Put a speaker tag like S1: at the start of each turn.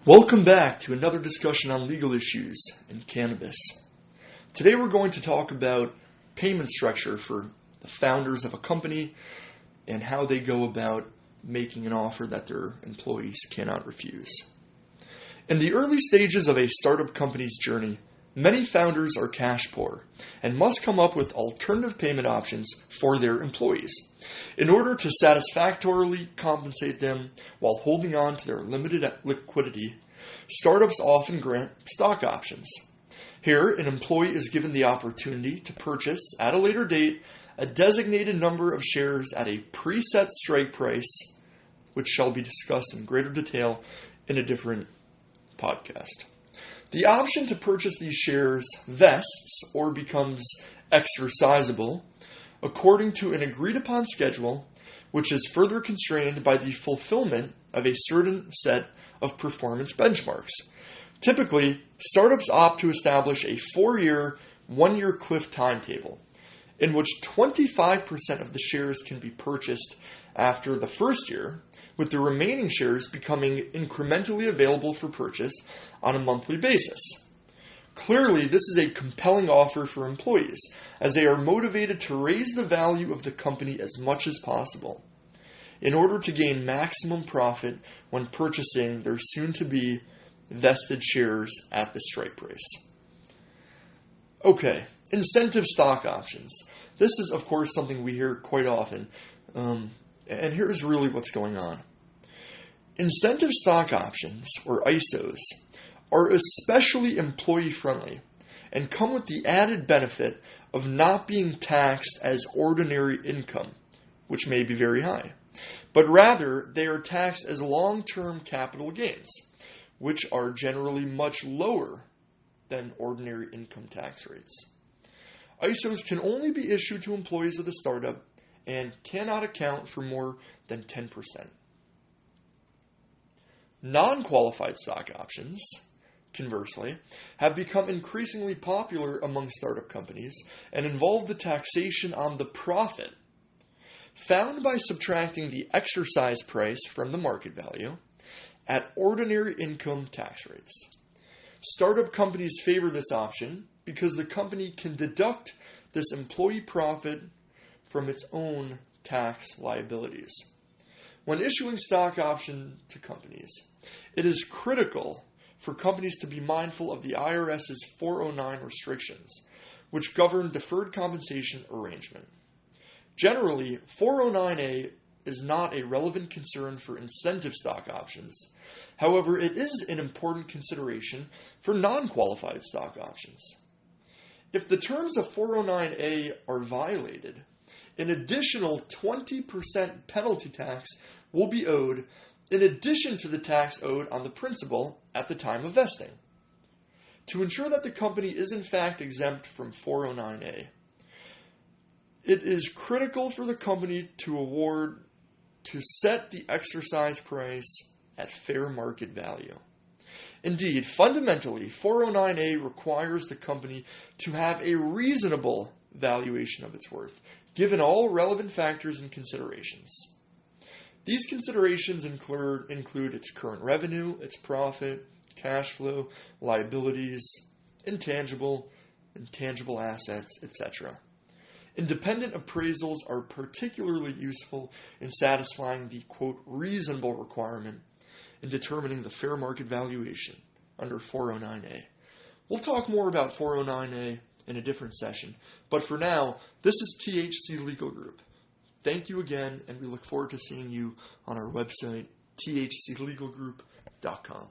S1: Welcome back to another discussion on legal issues in cannabis. Today we're going to talk about payment structure for the founders of a company and how they go about making an offer that their employees cannot refuse. In the early stages of a startup company's journey, many founders are cash poor and must come up with alternative payment options for their employees in order to satisfactorily compensate them while holding on to their limited liquidity. Startups often grant stock options. Here, an employee is given the opportunity to purchase at a later date a designated number of shares at a preset strike price, which shall be discussed in greater detail in a different podcast. The option to purchase these shares vests or becomes exercisable according to an agreed-upon schedule, which is further constrained by the fulfillment of a certain set of performance benchmarks. Typically, startups opt to establish a 4-year, 1-year cliff timetable, in which 25% of the shares can be purchased after the first year, with the remaining shares becoming incrementally available for purchase on a monthly basis. Clearly, this is a compelling offer for employees, as they are motivated to raise the value of the company as much as possible in order to gain maximum profit when purchasing their soon-to-be vested shares at the strike price. Okay, incentive stock options. This is, of course, something we hear quite often, and here's really what's going on. Incentive stock options, or ISOs, are especially employee-friendly and come with the added benefit of not being taxed as ordinary income, which may be very high, but rather they are taxed as long-term capital gains, which are generally much lower than ordinary income tax rates. ISOs can only be issued to employees of the startup and cannot account for more than 10%. Non-qualified stock options, conversely, have become increasingly popular among startup companies and involve the taxation on the profit found by subtracting the exercise price from the market value at ordinary income tax rates. Startup companies favor this option because the company can deduct this employee profit from its own tax liabilities. When issuing stock options to companies, it is critical for companies to be mindful of the IRS's 409 restrictions, which govern deferred compensation arrangement. Generally, 409A is not a relevant concern for incentive stock options. However, it is an important consideration for non-qualified stock options. If the terms of 409A are violated, an additional 20% penalty tax will be owed in addition to the tax owed on the principal at the time of vesting. To ensure that the company is in fact exempt from 409A, it is critical for the company to set the exercise price at fair market value. Indeed, fundamentally, 409A requires the company to have a reasonable valuation of its worth, given all relevant factors and considerations. These considerations include its current revenue, its profit, cash flow, liabilities, intangible assets, etc. Independent appraisals are particularly useful in satisfying the, quote, reasonable requirement in determining the fair market valuation under 409A. We'll talk more about 409A in a different session, but for now, this is THC Legal Group. Thank you again, and we look forward to seeing you on our website, thclegalgroup.com.